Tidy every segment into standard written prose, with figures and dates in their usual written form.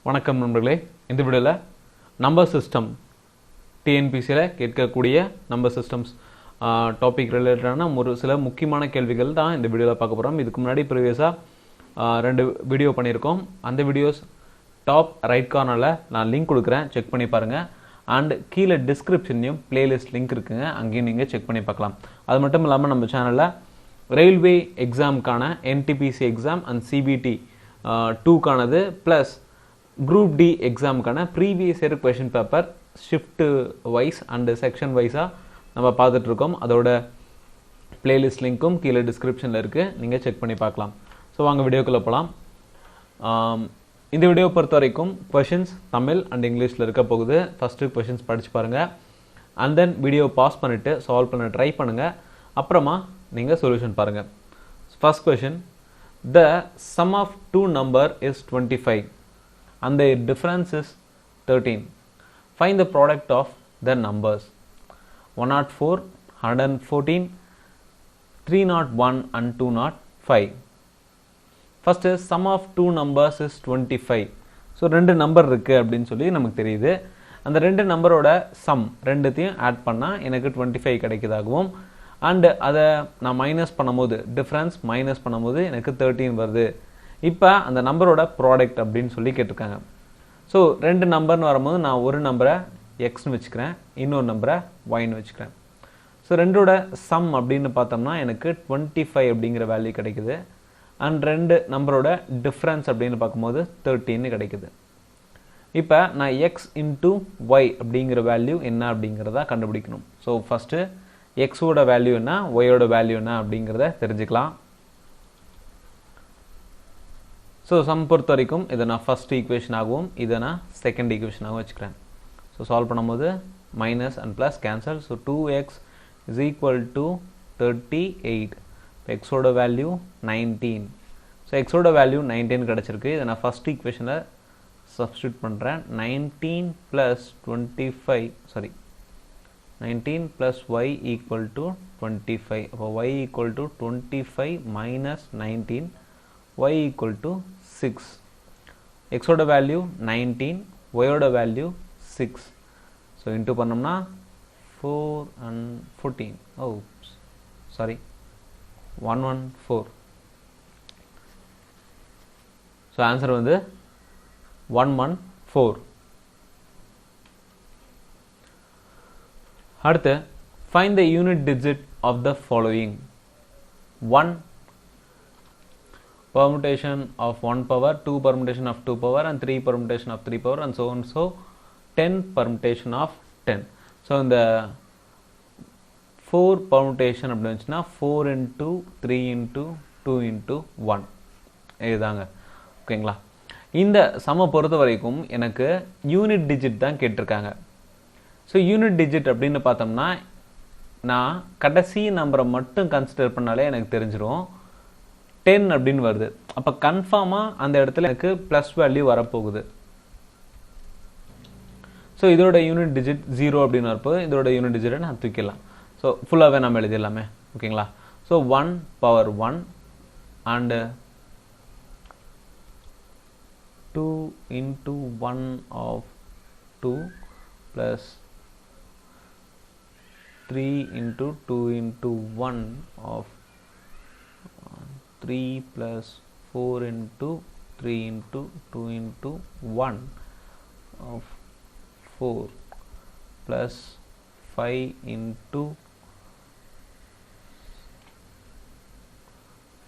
வணக்கம் நண்பர்களே. இந்த வீடியோவில் நம்பர் சிஸ்டம் டிஎன்பிசியில் கேட்கக்கூடிய நம்பர் சிஸ்டம்ஸ் டாபிக் ரிலேட்டடான ஒரு சில முக்கியமான கேள்விகள் தான் இந்த வீடியோவில் பார்க்க போகிறோம். இதுக்கு முன்னாடி ப்ரீவியஸாக 2 வீடியோ பண்ணியிருக்கோம். அந்த வீடியோஸ் டாப் ரைட் கார்னரில் நான் லிங்க் கொடுக்குறேன், செக் பண்ணி பாருங்கள். அண்ட் கீழே டிஸ்கிரிப்ஷன்லையும் பிளேலிஸ்ட் லிங்க் இருக்குங்க, அங்கேயும் நீங்கள் செக் பண்ணி பார்க்கலாம். அது மட்டும் இல்லாமல் நம்ம சேனலில் ரயில்வே எக்ஸாமுக்கான என்டிபிசி எக்ஸாம் அண்ட் சிபிடி 2க்கானது ப்ளஸ் குரூப் டி எக்ஸாமுக்கான previous year question paper shift wise and section வைஸாக நம்ம பார்த்துட்ருக்கோம். அதோட பிளேலிஸ்ட் லிங்க்கும் கீழே டிஸ்கிரிப்ஷனில் இருக்குது, நீங்கள் செக் பண்ணி பார்க்கலாம். ஸோ வாங்க வீடியோக்குள்ளே போகலாம். இந்த வீடியோ பொறுத்த வரைக்கும் கொஷின்ஸ் தமிழ் அண்ட் இங்கிலீஷில் இருக்க போகுது. ஃபஸ்ட்டு கொஷின்ஸ் படித்து பாருங்கள், அண்ட் தென் வீடியோ பாஸ் பண்ணிவிட்டு சால்வ் பண்ண ட்ரை பண்ணுங்கள். அப்புறமா நீங்கள் சொல்யூஷன் பாருங்கள். First question, the sum of two number is 25 and their difference is 13. Find the product of the numbers 104, 114, 301 and 205. First is sum of two numbers is 25. So 2 number இருக்குது அப்படின்னு சொல்லி நமக்கு தெரியுது. அந்த 2 நம்பரோட சம் ரெண்டுத்தையும் ஆட் பண்ணால் எனக்கு 25 கிடைக்குதாகவும், அண்டு அதை நான் மைனஸ் பண்ணும்போது டிஃப்ரென்ஸ் மைனஸ் பண்ணும்போது எனக்கு 13 வருது. இப்போ அந்த நம்பரோட ப்ராடக்ட் அப்படின்னு சொல்லி கேட்டிருக்காங்க. ஸோ 2 நம்பர்னு வரும்போது நான் ஒரு நம்பரை எக்ஸ்னு வச்சுக்கிறேன், இன்னொரு நம்பரை ஒய்னு வச்சுக்கிறேன். ஸோ ரெண்டோட சம் அப்படின்னு பார்த்தோம்னா எனக்கு 25 அப்படிங்கிற வேல்யூ கிடைக்குது. அண்ட் 2 நம்பரோட டிஃப்ரென்ஸ் அப்படின்னு பார்க்கும்போது 13 கிடைக்குது. இப்போ நான் எக்ஸ் இன்ட்டு ஒய் அப்படிங்கிற வேல்யூ என்ன அப்படிங்கிறத கண்டுபிடிக்கணும். ஸோ ஃபஸ்ட்டு எக்ஸோட வேல்யூ என்ன, ஒய்யோட வேல்யூ என்ன அப்படிங்கிறத தெரிஞ்சுக்கலாம். ஸோ சம் பொறுத்த வரைக்கும் இதை நான் ஃபஸ்ட் ஈக்குவேஷனாகவும் இதை நான் செகண்ட் ஈக்குவேஷனாகவும் வச்சுக்கிறேன். ஸோ சால்வ் பண்ணும்போது minus and plus cancel. So 2x is equal to 38. இப்போ எக்ஸோட வேல்யூ 19. ஸோ எக்ஸோட வேல்யூ 19 கிடச்சிருக்கு. இதை நான் ஃபஸ்ட் ஈக்குவேஷனில் சப்ஸ்டியூட் பண்ணுறேன். 19 plus y equal to 25. அப்போ y equal to 25 minus 19, y equal to 6. x ஓட வேல்யூ 19, y ஓட வேல்யூ 6. ஸோ இன்ட்டு பண்ணோம்னா 4 and 14. சாரி 114. ஸோ ஆன்சர் வந்து 114. அடுத்து, find the unit digit of the following: 1 permutation of 1 power, 2 permutation of 2 power and 3 permutation of 3 power and so on. So 10 permutation of 10. So இந்த 4 permutation அப்படி இருந்துச்சுன்னா 4 into 3 into 2 into 1 இதுதாங்க. ஓகேங்களா? இந்த சம பொறுத்த வரைக்கும் எனக்கு யூனிட் டிஜிட் தான் கேட்டிருக்காங்க. ஸோ யூனிட் டிஜிட் அப்படின்னு பார்த்தோம்னா நான் கடைசி நம்பரை மட்டும் கன்சிடர் பண்ணாலே எனக்கு தெரிஞ்சிடும் 10 அப்படின்னு வருது. அப்போ கன்ஃபார்மாக அந்த இடத்துல எனக்கு ப்ளஸ் வேல்யூ வரப்போகுது. ஸோ இதோட யூனிட் டிஜிட் 0 அப்படின்னு வரப்போகுது. இதோட யூனிட் டிஜிட்டை நான் தூக்கிடலாம். ஸோ ஃபுல்லாகவே நம்ம எழுதிடலாமே. ஓகேங்களா? So 1 power 1 and 2 into 1 of 2 plus 3 into 2 into 1 of 3 plus 4 into 3 into 2 into 1 of 4 plus 5 into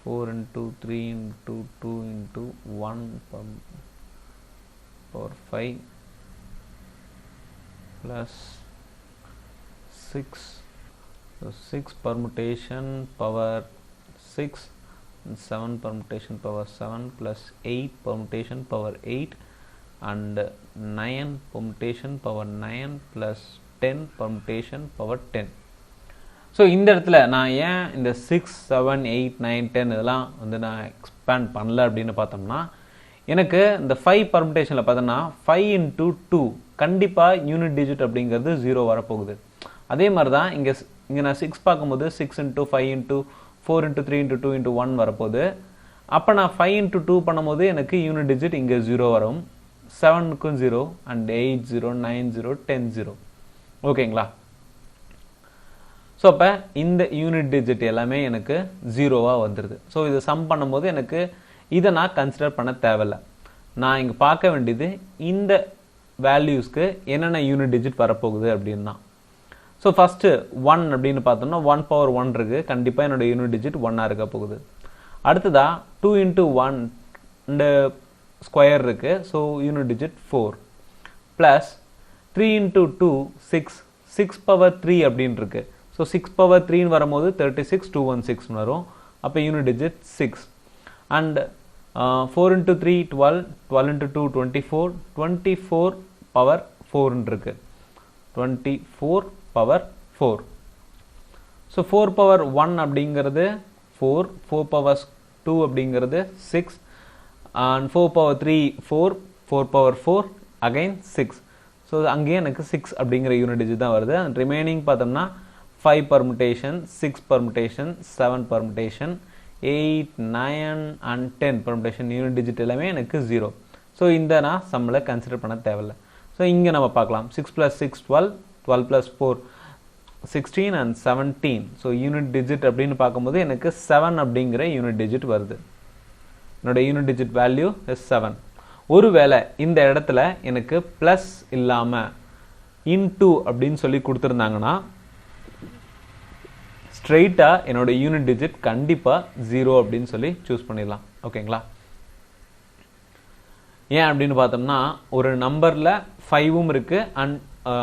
4 into 3 into 2 into 1 power 5 plus 6. So 6 permutation power 6 and 7 permutation power 7 plus 8 permutation power 8 and 9 permutation power 9 plus 10 permutation power 10. So இந்த இடத்துல நான் ஏன் இந்த 6, 7, 8, 9, 10 இதெல்லாம் வந்து நான் expand பண்ணல அப்படின்னு பார்த்தோம்னா, எனக்கு இந்த 5 பர்முடேஷனில் பார்த்தோன்னா 5 into 2 கண்டிப்பாக யூனிட் டிஜிட் அப்படிங்கிறது 0 வரப்போகுது. அதே மாதிரி தான் இங்கே நான் 6 பார்க்கும்போது 6 into 5 into 4 into 3 into 2 into 1 வரப்போகுது. அப்போ நான் 5 into 2 பண்ணும்போது எனக்கு யூனிட் டிஜிட் இங்கே 0 வரும். 7க்கும் 0 அண்ட் 8 0 9 0 10 0 ஓகேங்களா. ஸோ அப்போ இந்த யூனிட் டிஜிட் எல்லாமே எனக்கு 0வா வந்துடுது. ஸோ இது சம் பண்ணும்போது எனக்கு இதை நான் கன்சிடர் பண்ண தேவையில்லை. நான் இங்கே பார்க்க வேண்டியது இந்த வேல்யூஸ்க்கு என்னென்ன யூனிட் டிஜிட் வரப்போகுது அப்படின்னா. ஸோ ஃபஸ்ட்டு 1 அப்படின்னு பார்த்தோம்னா 1 பவர் 1 இருக்குது, கண்டிப்பாக என்னோட யூனிட் டிஜிட் 1ஆக இருக்க போகுது. அடுத்ததாக 2 into 1 ஸ்கொயர் இருக்குது, so unit digit 4 plus 3 into 2 6 power 3 அப்படின்னு இருக்கு. ஸோ 6 பவர் 3 வரும்போது 36 216 வரும். அப்போ unit digit 6 and 4 into 3 12 12 into 2 24 power 4 இருக்கு, 24 பவர் 4. ஸோ 4 பவர் 1 அப்படிங்கிறது 4 பவர் 2 அப்படிங்கிறது 6 and 4 power 3 4 power 4 again 6. So அங்கேயே எனக்கு 6 அப்படிங்கிற யூனிட் டிஜிட் தான் வருது. அண்ட் ரிமைனிங் பார்த்தோம்னா 5 permutation 6 permutation 7 permutation 8 9 and 10 permutation unit digit எல்லாமே எனக்கு 0. ஸோ இந்த நான் சம்மில் கன்சிடர் பண்ண தேவையில்லை. ஸோ இங்கே நம்ம பார்க்கலாம் 6 plus 6 12 12 plus 4 16 and 17. So unit digit அப்படின்னு பார்க்கும்போது எனக்கு 7 அப்படிங்கிற யூனிட் டிஜிட் வருது. என்னோட யூனிட் டிஜிட் வேல்யூ இஸ் 7. ஒருவேளை இந்த இடத்துல எனக்கு ப்ளஸ் இல்லாமல் இன்டூ அப்படின்னு சொல்லி கொடுத்துருந்தாங்கன்னா ஸ்ட்ரெயிட்டாக என்னோட யூனிட் டிஜிட் கண்டிப்பாக 0 அப்படின்னு சொல்லி சூஸ் பண்ணிடலாம். ஓகேங்களா. ஏன் அப்படின்னு பார்த்தோம்னா ஒரு நம்பரில் 5ம் இருக்குது அண்ட்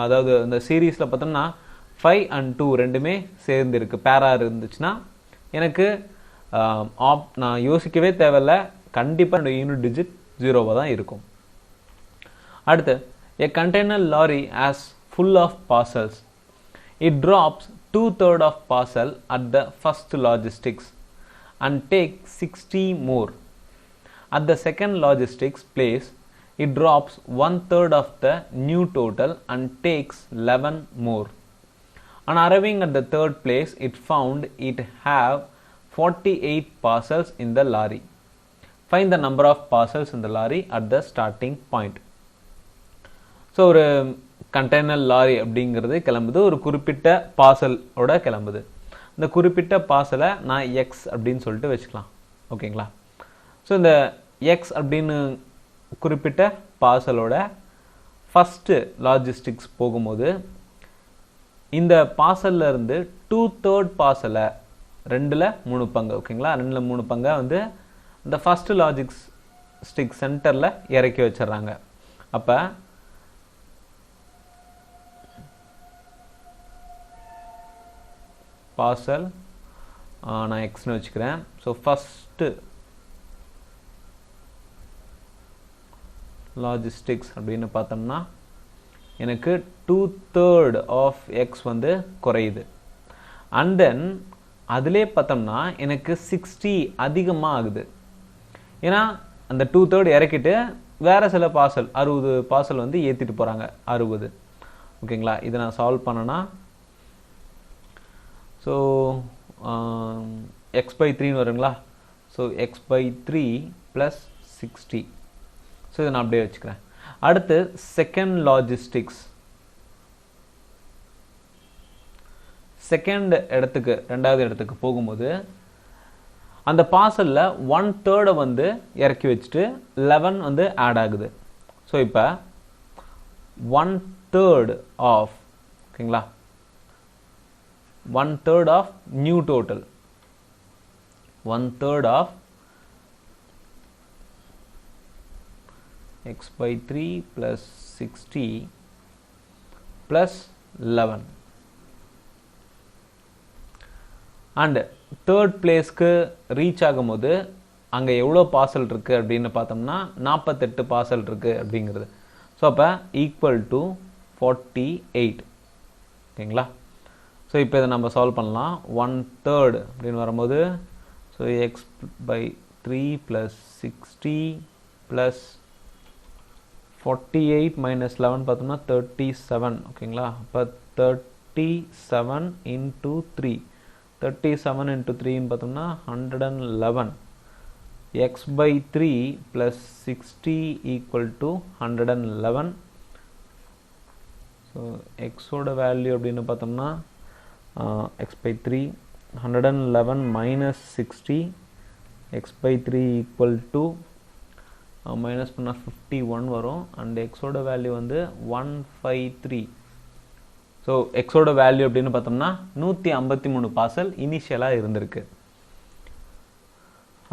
அதாவது இந்த சீரீஸில் பார்த்தோம்னா 5 and 2 ரெண்டுமே சேர்ந்து இருக்குது, பேராக இருந்துச்சுன்னா எனக்கு நான் யோசிக்கவே தேவையில்லை, கண்டிப்பாக என்னோட யூனிட் டிஜிட் 0வா தான் இருக்கும். அடுத்து a container lorry as full of parcels. It drops 2/3 of parcel at the first logistics and takes 60 more. At the second logistics place, it drops 1/3 of the new total and takes 11 more. On arriving at the third place, it found it have 48 parcels in the lorry. Find the number of parcels in the lorry at the starting point. So ஒரு container lorry அப்படிங்கிறது கிளம்புது, ஒரு குறிப்பிட்ட பார்சலோட கிளம்புது. இந்த குறிப்பிட்ட பார்சலை நான் எக்ஸ் அப்படின்னு சொல்லிட்டு வச்சுக்கலாம். ஓகேங்களா. ஸோ இந்த எக்ஸ் அப்படின்னு குறிப்பிட்ட பார்சலோட ஃபஸ்ட்டு லாஜிஸ்டிக்ஸ் போகும்போது இந்த பார்சல்ல இருந்து 2/3 பார்சலை 2ல் 3 பங்கு, ஓகேங்களா, 2ல் 3 பங்கை வந்து இந்த ஃபஸ்ட்டு லாஜிஸ்டிக் சென்டரில் இறக்கி வச்சிடுறாங்க. அப்போ பார்சல் நான் எக்ஸ்னு வச்சுக்கிறேன். ஸோ ஃபஸ்ட்டு லாஜிஸ்டிக்ஸ் அப்படின்னு பார்த்தோம்னா எனக்கு 2/3 ஆஃப் எக்ஸ் வந்து குறையுது. அண்ட் தென் அதிலே பார்த்தோம்னா எனக்கு 60 அதிகமாக ஆகுது. ஏன்னா அந்த 2/3 இறக்கிட்டு வேறு சில பார்சல் 60 பார்சல் வந்து ஏற்றிட்டு போகிறாங்க 60. ஓகேங்களா. இதை நான் சால்வ் பண்ணேன்னா ஸோ x/3 வருங்களா. So x/3 + 60. ஸோ இதை நான் அப்படியே வச்சுக்கிறேன். அடுத்து செகண்ட் லாஜிஸ்டிக்ஸ், செகண்ட் இடத்துக்கு, ரெண்டாவது இடத்துக்கு போகும்போது அந்த பார்சலில் 1/3 வந்து இறக்கி வச்சுட்டு 11 வந்து ஆட் ஆகுது. ஸோ இப்போ 1/3 ஆஃப், ஓகேங்களா, 1/3 of new total, 1/3 of x/3 + 60 + 11. And third பிளேஸ்க்கு ரீச் ஆகும்போது அங்கே எவ்வளோ பார்சல் இருக்குது அப்படின்னு பார்த்தோம்னா 48 பார்சல் இருக்குது அப்படிங்கிறது. ஸோ அப்போ ஈக்குவல் டு 48. ஓகேங்களா. ஸோ இப்போ இதை நம்ம சால்வ் பண்ணலாம். 1/3 அப்படின்னு வரும்போது ஸோ x/3 + 60 + 48 - 11 பார்த்தோம்னா 37. ஓகேங்களா. அப்போ 37 × 3, 37 × 3 பார்த்தோம்னா 111 x by 3 plus 60 equal to 111. So x ஓட வேல்யூ அப்படின்னு பார்த்தோம்னா x by 3 111 minus 60 x by 3 equal to minus பண்ணா 51 வரும் and x ஓட வேல்யூ வந்து 153. ஸோ எக்ஸோட வேல்யூ அப்படின்னு பார்த்தோம்னா 153 பார்சல் இனிஷியலாக இருந்திருக்கு.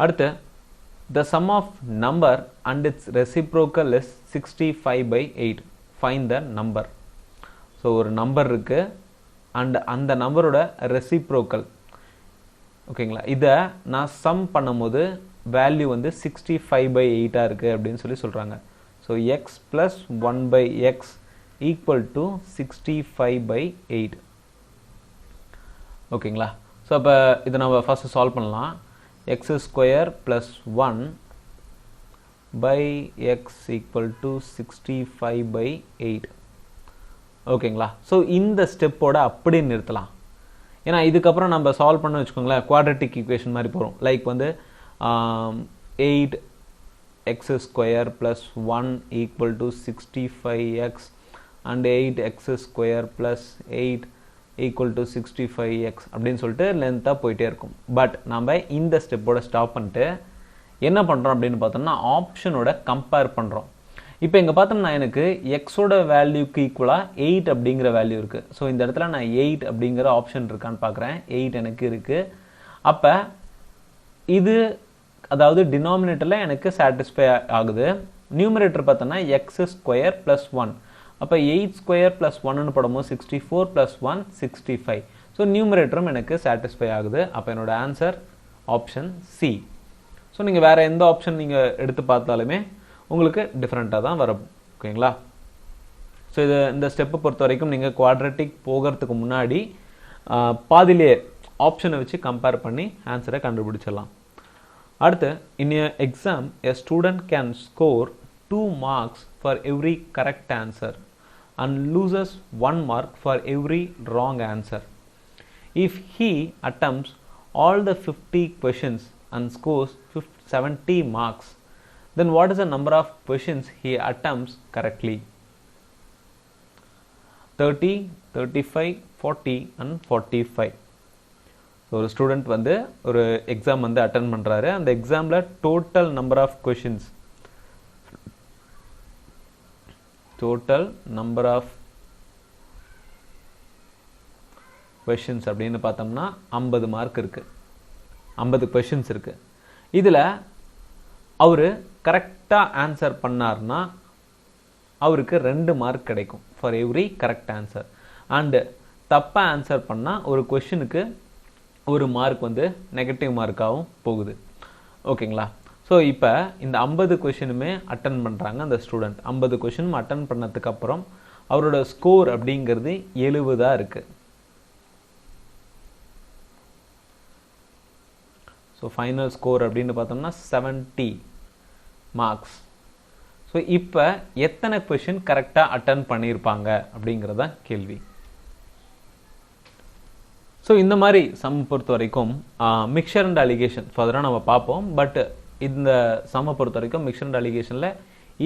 அடுத்து the sum of number and its reciprocal is 65/8. Find the number. So ஒரு நம்பர் இருக்கு அண்ட் அந்த நம்பரோட ரெசிப்ரோக்கல் ஓகேங்களா, இதை நான் சம் பண்ணும்போது வேல்யூ வந்து 65/8 இருக்கு அப்படின்னு சொல்கிறாங்க. So X plus 1/x equal to 65/8. ஓகேங்களா, ஸோ அப்போ இதை நம்ம ஃபஸ்ட்டு சால்வ் பண்ணலாம். x square plus 1/x equal to 65/8. ஓகேங்களா, ஸோ இந்த ஸ்டெப்போட அப்படி நிறுத்தலாம். ஏன்னா இதுக்கப்புறம் நம்ம சால்வ் பண்ண வச்சுக்கோங்களேன், குவாட்ரட்டிக் ஈக்குவேஷன் மாதிரி போகிறோம். லைக் வந்து 8x square plus 1 equal to 65x and 8x square plus 8 equal to 65x அப்படின்னு சொல்லிட்டு லென்த்தாக போயிட்டே இருக்கும். பட் நம்ம இந்த ஸ்டெப்போட ஸ்டாப் பண்ணிட்டு என்ன பண்ணுறோம் அப்படின்னு பார்த்தோம்னா ஆப்ஷனோட கம்பேர் பண்ணுறோம். இப்போ இங்கே பார்த்தோம்னா எனக்கு எக்ஸோட வேல்யூக்கு ஈக்குவலாக 8 அப்படிங்கிற வேல்யூ இருக்குது. ஸோ இந்த இடத்துல நான் 8 அப்படிங்கிற ஆப்ஷன் இருக்கான்னு பார்க்குறேன். 8 எனக்கு இருக்குது. அப்போ இது அதாவது டினாமினேட்டரில் எனக்கு சாட்டிஸ்ஃபை ஆகுது. நியூமரேட்டர் பார்த்தோன்னா எக்ஸ் ஸ்கொயர் ப்ளஸ் 1. அப்போ 8 ஸ்கொயர் ப்ளஸ் 1ன்னு போடும்போது 64 ப்ளஸ் 1 65. ஸோ நியூமரேட்டரும் எனக்கு சாட்டிஸ்ஃபை ஆகுது. அப்போ என்னோட ஆன்சர் ஆப்ஷன் சி. ஸோ நீங்கள் வேறு எந்த ஆப்ஷன் நீங்கள் எடுத்து பார்த்தாலுமே உங்களுக்கு டிஃப்ரெண்ட்டாக தான் வரும். ஓகேங்களா, ஸோ இது இந்த ஸ்டெப்பை பொறுத்த வரைக்கும் நீங்கள் குவாட்ரட்டிக் போகிறதுக்கு முன்னாடி பாதிலே ஆப்ஷனை வச்சு கம்பேர் பண்ணி ஆன்சரை கண்டுபிடிச்சிடலாம். அடுத்து, in a exam a student can score 2 marks for every correct answer and loses 1 mark for every wrong answer. If he attempts all the 50 questions and scores 70 marks, then what is the number of questions he attempts correctly? 30, 35, 40 and 45. So ஒரு student வந்து ஒரு exam வந்து attend பண்ணுறாரு. அந்த எக்ஸாமில் total number of questions அப்படின்னு பார்த்தோம்னா 50 mark இருக்குது, 50 கொஷின்ஸ் இருக்குது. இதில் அவர் கரெக்டாக ஆன்சர் பண்ணார்னா அவருக்கு 2 மார்க் கிடைக்கும் for every correct answer. And தப்பாக ஆன்சர் பண்ணால் ஒரு கொஷினுக்கு 1 மார்க் வந்து நெகட்டிவ் மார்க்காகவும் போகுது. ஓகேங்களா, ஸோ இப்போ இந்த 50 கொஷினுமே அட்டன் பண்ணுறாங்க அந்த ஸ்டூடெண்ட். 50 கொஷினும் அட்டன் பண்ணதுக்கு அப்புறம் அவரோட ஸ்கோர் அப்படிங்கிறது 70 இருக்குது. ஸோ ஃபைனல் ஸ்கோர் அப்படின்னு பார்த்தோம்னா 70 மார்க்ஸ். ஸோ இப்போ எத்தனை கொஷின் கரெக்டாக அட்டன் பண்ணியிருப்பாங்க அப்படிங்கிறத கேள்வி. ஸோ இந்த மாதிரி சம் பொறுத்த வரைக்கும் மிக்சர் அண்ட் அலிகேஷன் ஃபர்தராக நம்ம பார்ப்போம். பட் இந்த சம்மை பொறுத்த வரைக்கும் மிக்சர் அண்ட் அலிகேஷனில்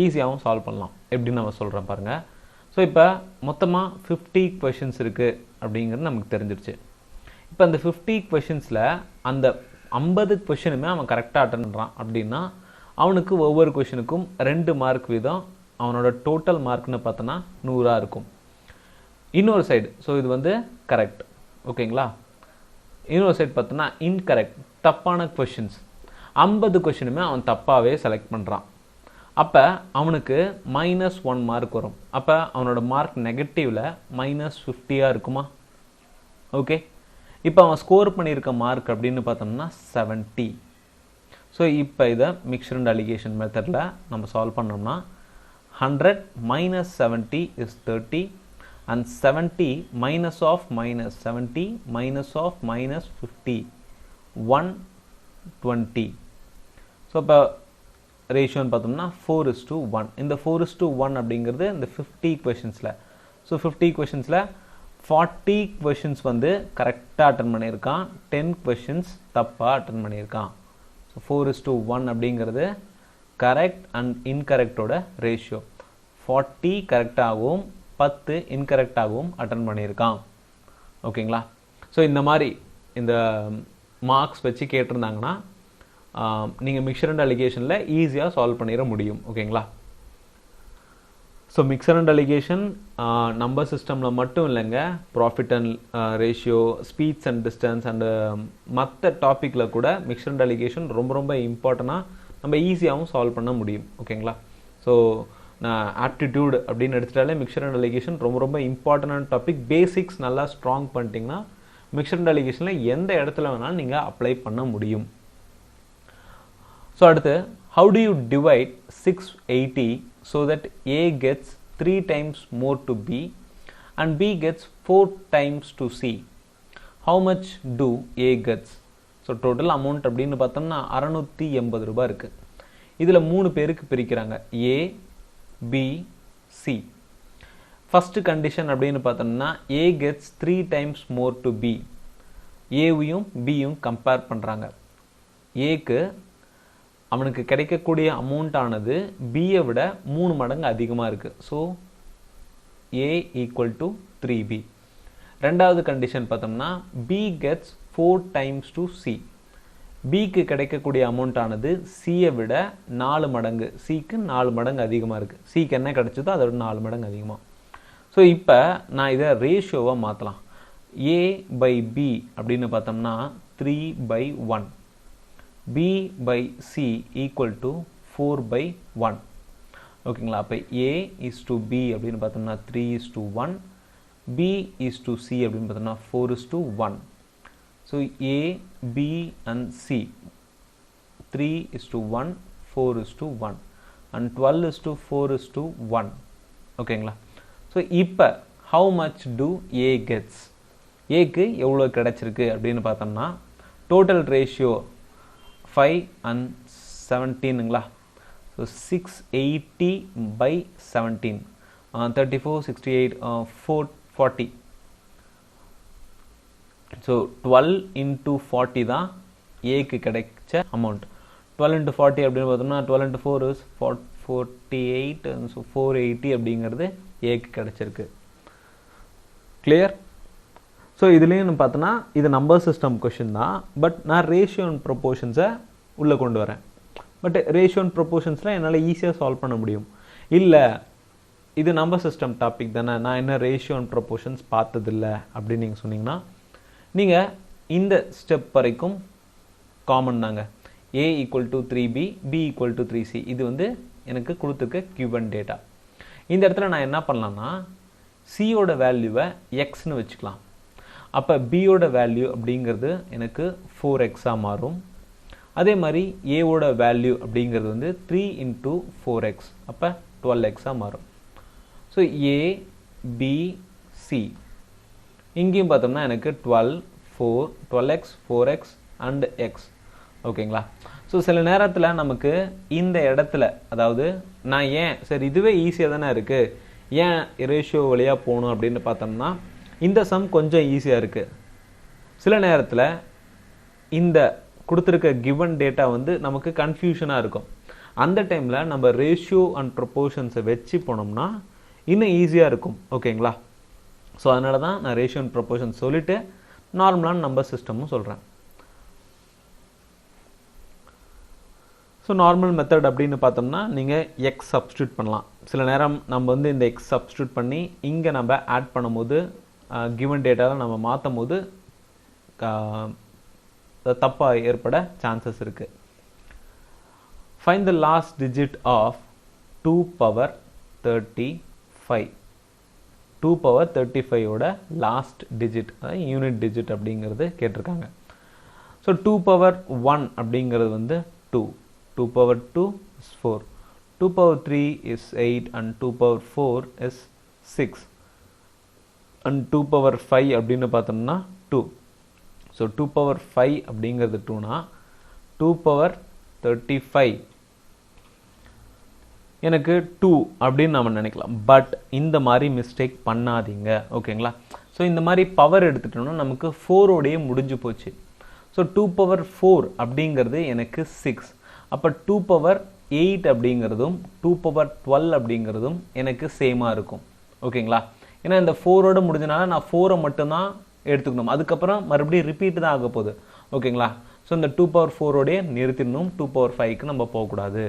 ஈஸியாகவும் சால்வ் பண்ணலாம். எப்படின்னு நம்ம சொல்கிறேன் பாருங்கள். ஸோ இப்போ மொத்தமாக 50 கொஷின்ஸ் இருக்குது அப்படிங்கிறது நமக்கு தெரிஞ்சிருச்சு. இப்போ அந்த 50 கொஷின்ஸில் அந்த 50 கொஷினுமே அவன் கரெக்டாக அட்டன் பண்ணுறான் அப்படின்னா அவனுக்கு ஒவ்வொரு கொஷினுக்கும் 2 மார்க் வீதம் அவனோட டோட்டல் மார்க்னு பார்த்தோன்னா 100 இருக்கும். இன்னொரு சைடு ஸோ இது வந்து கரெக்ட். ஓகேங்களா, இன்னொரு சைடு பார்த்தோன்னா இன்கரெக்ட், தப்பான கொஷின்ஸ். 50 கொஷினுமே அவன் தப்பாகவே செலக்ட் பண்ணுறான். அப்போ அவனுக்கு -1 மார்க் வரும். அப்போ அவனோட மார்க் நெகட்டிவில் -50 இருக்குமா? ஓகே, இப்போ அவன் ஸ்கோர் பண்ணியிருக்க மார்க் அப்படின்னு பார்த்தோம்னா 70. ஸோ இப்போ இதை மிக்சர் அண்ட் அலிகேஷன் மெத்தடில் நம்ம சால்வ் பண்ணோம்னா 100 - 70 is 30 and 70 minus of -70 minus of -50 120. So இப்போ ரேஷியோன்னு பார்த்தோம்னா 4:1. இந்த 4:1 அப்படிங்கிறது இந்த 50 கொஷின்ஸில். ஸோ 50 கொஷின்ஸில் 40 கொஷின்ஸ் வந்து கரெக்டாக அட்டன் பண்ணியிருக்கான், 10 கொஷின்ஸ் தப்பாக அட்டன் பண்ணியிருக்கான். ஸோ 4:1 அப்படிங்கிறது கரெக்ட் அண்ட் இன்கரெக்டோட ரேஷியோ. 40 கரெக்டாகவும் 10 இன்கரெக்டாகவும் அட்டன் பண்ணியிருக்கான். ஓகேங்களா? ஸோ இந்த மாதிரி இந்த மார்க்ஸ் வச்சு கேட்டிருந்தாங்கன்னா நீங்கள் மிக்சர் அண்ட் அலிகேஷனில் ஈஸியாக சால்வ் பண்ணிட முடியும். ஓகேங்களா? So mixer and allegation number சிஸ்டமில் மட்டும் இல்லைங்க, profit and ratio, speeds and distance and மற்ற டாப்பிக்கில் கூட மிக்சர் அண்ட் அலிகேஷன் ரொம்ப ரொம்ப இம்பார்ட்டண்ட்டாக நம்ம ஈஸியாகவும் சால்வ் பண்ண முடியும். ஓகேங்களா? ஸோ நான் ஆப்டிடியூட் அப்படின்னு எடுத்துட்டாலே மிக்சர் அண்ட் அலிகேஷன் ரொம்ப ரொம்ப இம்பார்ட்டண்டான டாபிக். பேசிக்ஸ் நல்லா ஸ்ட்ராங் பண்ணிட்டீங்கன்னா மிக்சர் அண்ட் அலிகேஷனில் எந்த இடத்துல வேணாலும் நீங்கள் அப்ளை பண்ண முடியும். ஸோ அடுத்து, how do you divide 680 so that A gets 3 times more to B and B gets 4 times to C? How much do A gets? So total amount அப்படின்னு பார்த்தோம்னா 680 ரூபாய் இருக்குது. இதில் 3 பேருக்கு பிரிக்கிறாங்க, A, B, C. First condition அப்படின்னு பார்த்தோம்னா A gets 3 times more to B. ஏவையும் பியும் கம்பேர் பண்ணுறாங்க. ஏக்கு அவனுக்கு கிடைக்கக்கூடிய அமௌண்ட் ஆனது பியை விட 3 மடங்கு அதிகமாக இருக்குது. So A = 3B. ரெண்டாவது கண்டிஷன் பார்த்தோம்னா B gets 4 times to C. பிக்கு கிடைக்கக்கூடிய அமௌண்ட் ஆனது சியை விட 4 மடங்கு, சிக்கு 4 மடங்கு அதிகமாக இருக்குது. சிக்கு என்ன கிடைச்சதோ அதோட 4 மடங்கு அதிகமாக. ஸோ இப்போ நான் இதை ரேஷியோவாக மாற்றலாம். A/B அப்படின்னு பார்த்தோம்னா 3/1. B/C = 4/1. ஓகேங்களா? அப்போ A/B அப்படின்னு பார்த்தோம்னா 3:1, B/C அப்படின்னு பார்த்தோம்னா 4:1. So A, B and C 3:1, 4:1 and 12:4:1. ஓகேங்களா? ஸோ இப்போ how much do A gets? ஏக்கு எவ்வளோ கிடைச்சிருக்கு அப்படின்னு பார்த்தோம்னா டோட்டல் ரேஷியோ 5 and 17ங்களா? ஸோ 680/17, 34, 68, 440. ஸோ 12 into 40 தான் ஏக்கு கிடைச்ச அமௌண்ட். 12 into 40 அப்படின்னு பார்த்தோம்னா 12 into 4 is 48. ஸோ 480 அப்படிங்கிறது ஏக்கு கிடைச்சிருக்கு. கிளியர்? ஸோ இதுலேயும் பார்த்தோன்னா இது நம்பர் சிஸ்டம் கொஷின் தான், பட் நான் ரேஷியோ அண்ட் ப்ரொப்போர்ஷன்ஸை உள்ளே கொண்டு வரேன். பட் ரேஷியோ அண்ட் ப்ரொப்போர்ஷன்ஸில் என்னால் ஈஸியாக சால்வ் பண்ண முடியும். இல்லை இது நம்பர் சிஸ்டம் டாபிக் தானே, நான் என்ன ரேஷியோ அண்ட் ப்ரொப்போர்ஷன்ஸ் பார்த்ததில்லை அப்படின்னு நீங்கள் சொன்னீங்கன்னா நீங்கள் இந்த ஸ்டெப் வரைக்கும் காமன் தாங்க. A = 3B, B = 3C. இது எனக்கு கொடுத்துருக்க கிவன் டேட்டா. இந்த இடத்துல நான் என்ன பண்ணலான்னா சியோட வேல்யூவை எக்ஸ்னு வச்சுக்கலாம். அப்போ பியோட வேல்யூ அப்படிங்கிறது எனக்கு 4x மாறும். அதே மாதிரி ஏவோட வேல்யூ அப்படிங்கிறது 3 × 4x, அப்போ 12x மாறும். ஸோ A, B, C இங்கேயும் பார்த்தோம்னா எனக்கு 12, 4, 12x, 4x and x. ஓகேங்களா? ஸோ சில நேரத்தில் நமக்கு இந்த இடத்துல, அதாவது நான் ஏன் சரி இதுவே ஈஸியாக தானே இருக்குது, ஏன் ரேஷியோ வழியாக போகணும் அப்படின்னு பார்த்தோம்னா இந்த சம் கொஞ்சம் ஈஸியாக இருக்குது. சில நேரத்தில் இந்த கொடுத்துருக்க கிவன் டேட்டா நமக்கு கன்ஃபியூஷனாக இருக்கும். அந்த டைமில் நம்ம ரேஷியோ அண்ட் ப்ரொப்போர்ஷன்ஸை வச்சு போனோம்னா இன்னும் ஈஸியாக இருக்கும். ஓகேங்களா? ஸோ அதனால தான் நான் ரேஷியோ அண்ட் ப்ரொப்போர்ஷன் சொல்லிவிட்டு நார்மலான நம்பர் சிஸ்டமும் சொல்கிறேன். ஸோ நார்மல் மெத்தட் அப்படின்னு பார்த்தோம்னா நீங்கள் எக்ஸ் சப்ஸ்டியூட் பண்ணலாம். சில நேரம் நம்ம இந்த எக்ஸ் சப்ஸ்டியூட் பண்ணி இங்கே நம்ம ஆட் பண்ணும்போது கிவன் டேட்டாவில் நம்ம மாற்றும் போது தப்பாக ஏற்பட சான்சஸ் இருக்குது. Find the last digit of 2^35. 2^35ஓட லாஸ்ட் டிஜிட், அதாவது யூனிட் டிஜிட் அப்படிங்கிறது கேட்டிருக்காங்க. ஸோ 2^1 அப்படிங்கிறது 2, 2^2 is 4, 2^3 is 8 and 2^4 is 6 and 2^5 அப்படின்னு பார்த்தோம்னா 2. ஸோ 2^5 அப்படிங்கிறது 2னா 2^35 எனக்கு 2 அப்படின்னு நம்ம நினைக்கலாம். பட் இந்த மாதிரி மிஸ்டேக் பண்ணாதீங்க. ஓகேங்களா? ஸோ இந்த மாதிரி பவர் எடுத்துட்டோம்னா நமக்கு 4ஓடையே முடிஞ்சு போச்சு. ஸோ ஸோ 2 பவர் 4 அப்படிங்கிறது எனக்கு 6. அப்போ 2 பவர் 8 அப்படிங்கிறதும் 2 பவர் 12 அப்படிங்கிறதும் எனக்கு சேமாக இருக்கும். ஓகேங்களா? ஏன்னா இந்த 4ஓட முடிஞ்சனால நான் 4 மட்டும்தான் எடுத்துக்கணும். அதுக்கப்புறம் மறுபடியும் ரிப்பீட் தான் ஆக போகுது. ஓகேங்களா? ஸோ இந்த 2 பவர் 4ஓடய நிறுத்திடணும். 2 பவர் 5க்கு நம்ம போகக்கூடாது.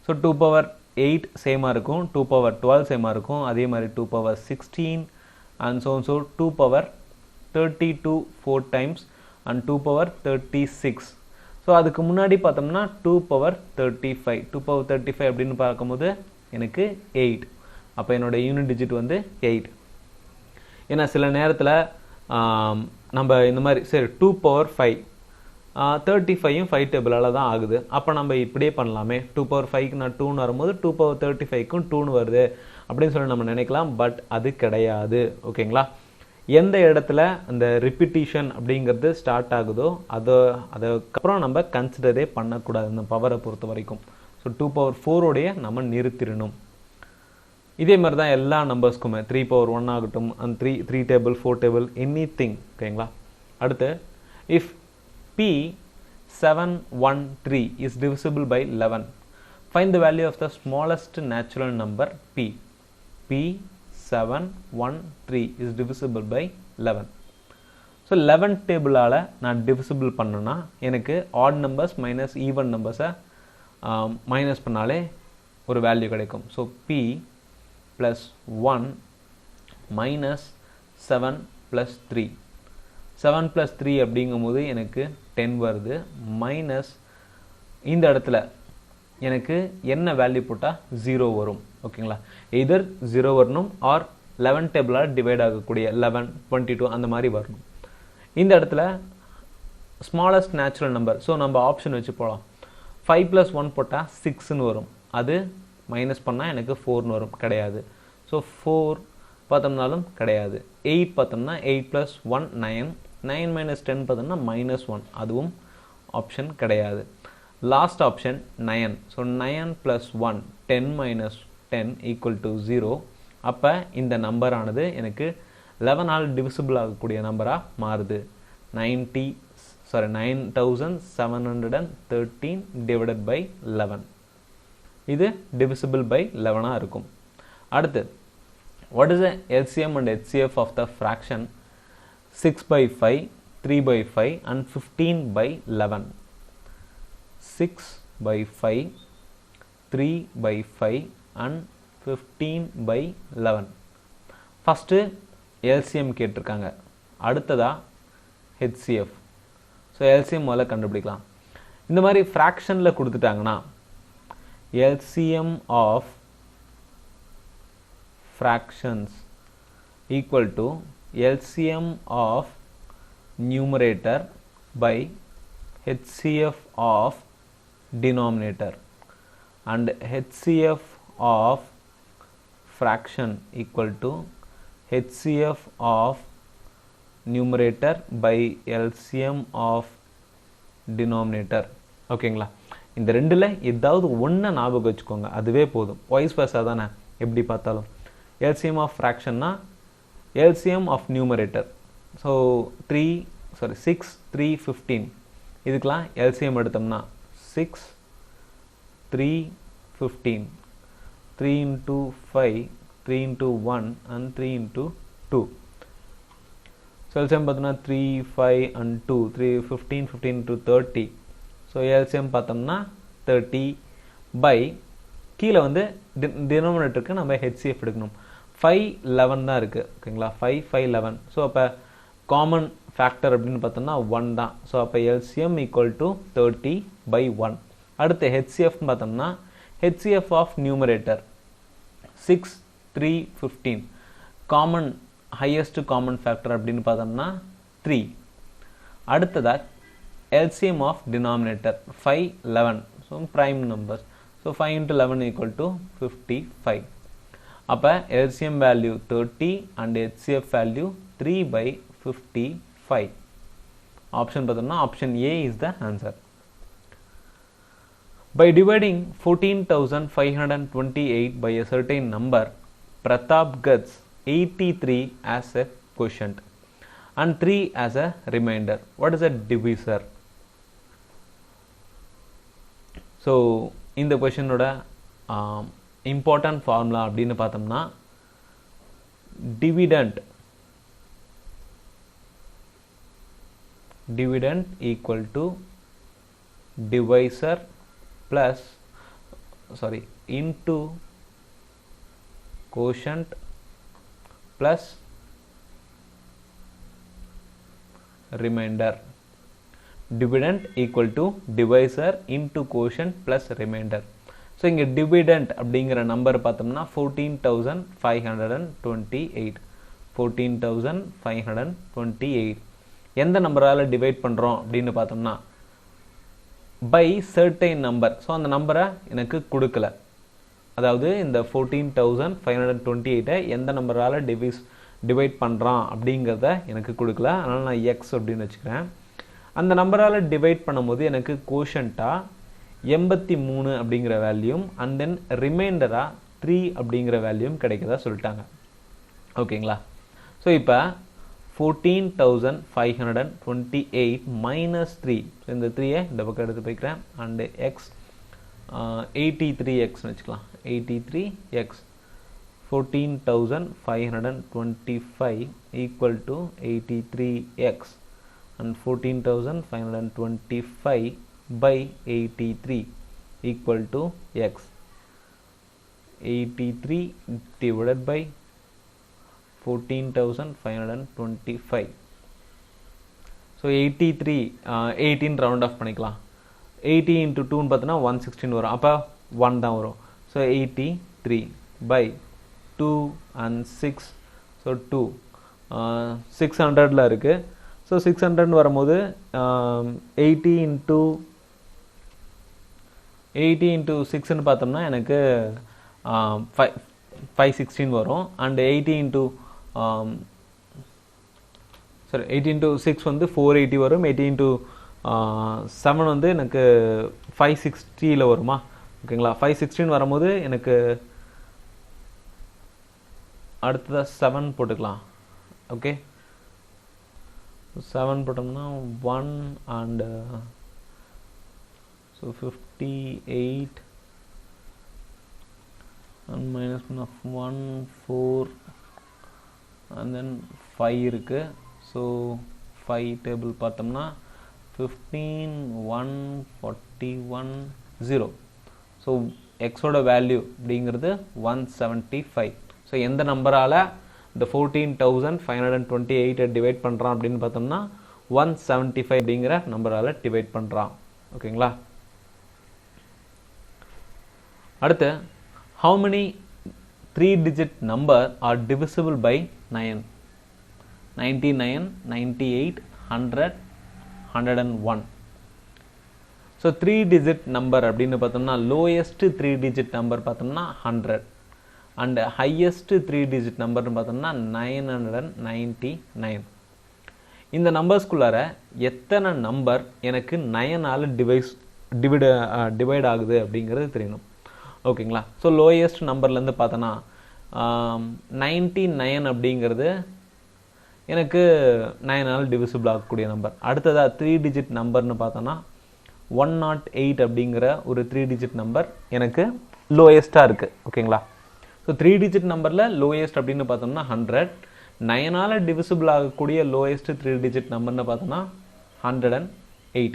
ஸோ 2 பவர் 8 சேமாக இருக்கும், 2 பவர் 12 சேமாக இருக்கும், அதே மாதிரி 2 power 16 and so 2 power 32 4 times and 2 power 36. So அதுக்கு முன்னாடி பார்த்தோம்னா 2 பவர் 35. 2 பவர் 35 அப்படின்னு பார்க்கும்போது எனக்கு 8. அப்போ என்னோட யூனிட் டிஜிட் வந்து 8. ஏன்னா சில நேரத்தில் நம்ம இந்த மாதிரி சரி 2 பவர் 5 35யும் 5 டேபிளால் தான் ஆகுது. அப்போ நம்ம இப்படியே பண்ணலாமே, 2 பவர் 5க்கு நான் 2ன்னு வரும்போது 2 பவர் 35க்கும் 2ன்னு வருது அப்படின்னு சொல்லி நம்ம நினைக்கலாம். பட் அது கிடையாது. ஓகேங்களா? எந்த இடத்துல அந்த ரிப்பிட்டிஷன் அப்படிங்கிறது ஸ்டார்ட் ஆகுதோ அதுக்கப்புறம் நம்ம கன்சிடரே பண்ணக்கூடாது இந்த பவரை பொறுத்த வரைக்கும். ஸோ 2 பவர் 4ஓடைய நம்ம நிறுத்திடணும். இதே மாதிரி தான் எல்லா நம்பர்ஸ்க்குமே 3 பவர் 1 ஆகட்டும், and 3 table 4 table any thing. ஓகேங்களா? அடுத்து if P713 is divisible by 11, find the value of the smallest natural number P. P713 is divisible by 11. So 11 டேபிளால் நான் டிவிசிபிள் பண்ணேன்னா எனக்கு ஆட் நம்பர்ஸ் மைனஸ் ஈவன் நம்பர்ஸை மைனஸ் பண்ணாலே ஒரு value கிடைக்கும். So P + 1 minus 7 + 3. 7 + 3 அப்படிங்கும்போது எனக்கு 10 வருது. மைனஸ் இந்த இடத்துல எனக்கு என்ன வேல்யூ போட்டால் 0 வரும். ஓகேங்களா? எதர் 0 வரணும் ஆர் 11 டேபிளால் டிவைட் ஆகக்கூடிய 11 22 அந்த மாதிரி வரணும். இந்த இடத்துல ஸ்மாலஸ்ட் நேச்சுரல் நம்பர், ஸோ நம்ம ஆப்ஷன் வச்சு போகலாம். 5 + 1 போட்டால் 6ன்னு வரும். அது மைனஸ் பண்ணால் எனக்கு 4ன்னு வரும். கிடையாது. ஸோ 4 பார்த்தோம்னாலும் கிடையாது. 8 பார்த்தோம்னா 8 + 1 9. 9 - 10 பார்த்தோம்னா -1. அதுவும் ஆப்ஷன் கிடையாது. Last option 9. ஸோ 9 + 1 10 - 10 = 0. அப்போ இந்த நம்பரானது எனக்கு 11ஆல் டிவிசிபிள் ஆகக்கூடிய நம்பராக மாறுது. 9713 டிவைடட் பை 11. இது டிவிசிபிள் பை 11ஆக இருக்கும். அடுத்து what is the LCM and HCF of the fraction 6/5, 3/5 and 15/11? 6/5, 3/5 and 15/11. First LCM கேட்டிருக்காங்க, அடுத்ததா HCF. ஸோ LCM முதல்ல கண்டுபிடிக்கலாம். இந்த மாதிரி ஃப்ராக்ஷனில் கொடுத்துட்டாங்கன்னா LCM of fractions equal to LCM of numerator by HCF of denominator, and HCF of fraction equal to HCF of numerator by LCM of denominator. ஓகேங்களா? இந்த ரெண்டில் ஏதாவது ஒன்று ஞாபகம் வச்சுக்கோங்க, அதுவே போதும். வாய்ஸ் versa தானே எப்படி பார்த்தாலும். LCM of fraction na LCM of numerator. So 6 3 15 இதுக்கெல்லாம் LCM எடுத்தோம்னா 6 3 15 3 into 5 3 into 1 and 3 into 2. So LCM பார்த்தோம்னா 3 5 and 2 3 15 15 into 30. So LCM பார்த்தோம்னா 30 by கீழே வந்து டினாமினேட்டருக்கு நம்ம HCF எடுக்கணும். 5 11 தான் இருக்குது. ஓகேங்களா? 5 5 11. ஸோ அப்போ காமன் ஃபேக்டர் அப்படின்னு பார்த்தோம்னா 1 தான். ஸோ அப்போ LCM = 30/1. அடுத்து HCF பார்த்தோம்னா HCF of numerator 6 3 15. Common highest common factor அப்படின்னு பார்த்தோம்னா 3. அடுத்ததாக LCM of denominator 5 11. So prime numbers. So 5 into 11 = 55. அப்போ LCM value 30 and HCF value 3/55. Option பார்த்தோம்னா option A is the answer. By dividing 14,528 by a certain number, Pratap gets 83 as a quotient. and 3 as a remainder. What is a divisor? So இந்த கொஷினோட important formula அப்படின்னு பார்த்தோம்னா dividend equal to divisor plus into quotient plus remainder. Dividend equal to divisor into quotient plus remainder. So இங்க dividend அப்படிங்கிற number பார்த்தோம்னா 14,528 எந்த நம்பரால divide பண்றோம் அப்படின்னு பார்த்தோம்னா by certain number. ஸோ அந்த நம்பரை எனக்கு கொடுக்கல, அதாவது இந்த 14,528 எந்த நம்பரால டிவைட் பண்ணுறான் அப்படிங்கிறத எனக்கு கொடுக்கல, அதனால் நான் எக்ஸ் அப்படின்னு வச்சுக்கிறேன். அந்த நம்பரால் டிவைட் பண்ணும்போது எனக்கு கோஷன்ட்டாக 83 அப்படிங்கிற வேல்யூம் அண்ட் தென் ரிமைண்டராக 3 அப்படிங்கிற வேல்யூம் கிடைக்கிறதா சொல்லிட்டாங்க. ஓகேங்களா? ஸோ இப்போ 14,528 மைனஸ் 3, ஸோ இந்த 3 இந்த பக்கம் எடுத்து போய்க்கிறேன், அண்டு எக்ஸ் 83x வச்சுக்கலாம். 83x 14,525 equal to 83x and 14,525 by 83 equal to x. 83 divided by 14,525. So 83 18 round off பண்ணிக்கலாம். 80 into 2 பார்த்தோன்னா 116 வரும், அப்போ 1 தான் வரும். ஸோ 83 by 2 and 6, ஸோ 2 600ல் இருக்குது. ஸோ 600 வரும்போது 80 into 6ன்னு பார்த்தோம்னா எனக்கு 516 வரும். அண்ட் 80 into 6 வந்து 480 வரும். 80 into 7 வந்து எனக்கு 560ல் வருமா? ஓகேங்களா? 516 வரும்போது எனக்கு அடுத்ததாக 7 போட்டுக்கலாம். ஓகே, 7 போட்டோம்னா 1 and so 58 and minus 1 of 1 4 and then 5 இருக்குது. ஸோ 5 டேபிள் பார்த்தோம்னா 15 1 41 0. ஸோ எக்ஸோட வேல்யூ அப்படிங்கிறது 175. ஸோ எந்த நம்பரால் இந்த 14,528 டிவைட் பண்ணுறான் அப்படின்னு பார்த்தோம்னா 175 அப்படிங்கிற நம்பரால் டிவைட் பண்ணுறான். ஓகேங்களா? அடுத்து, how many 3-digit number are divisible by 9? 99, 98, 100, 101. So 3-digit number அப்படின்னு பார்த்தோம்னா லோயஸ்ட் 3-digit நம்பர் பார்த்தோம்னா 100 அண்ட் ஹையஸ்ட் 3-digit நம்பர்னு பார்த்தோம்னா 999. இந்த நம்பர்ஸ்குள்ளார எத்தனை நம்பர் எனக்கு 9ஆல் டிவைட் ஆகுது அப்படிங்கிறது தெரியணும். ஓகேங்களா? ஸோ லோயஸ்ட் நம்பர்லேருந்து பார்த்தோன்னா 99 அப்படிங்கிறது எனக்கு 9ஆல் டிவிசிபிள் ஆகக்கூடிய நம்பர். அடுத்ததாக 3-digit நம்பர்னு பார்த்தோன்னா 108 அப்படிங்கிற ஒரு 3-digit நம்பர் எனக்கு லோயஸ்ட்டாக இருக்குது. ஓகேங்களா? ஸோ 3-digit நம்பரில் லோயஸ்ட் அப்படின்னு பார்த்தோம்னா 100. 9ஆல் டிவிசிபிள் ஆகக்கூடிய லோயஸ்ட் 3-digit நம்பர்னு பார்த்தோம்னா 108.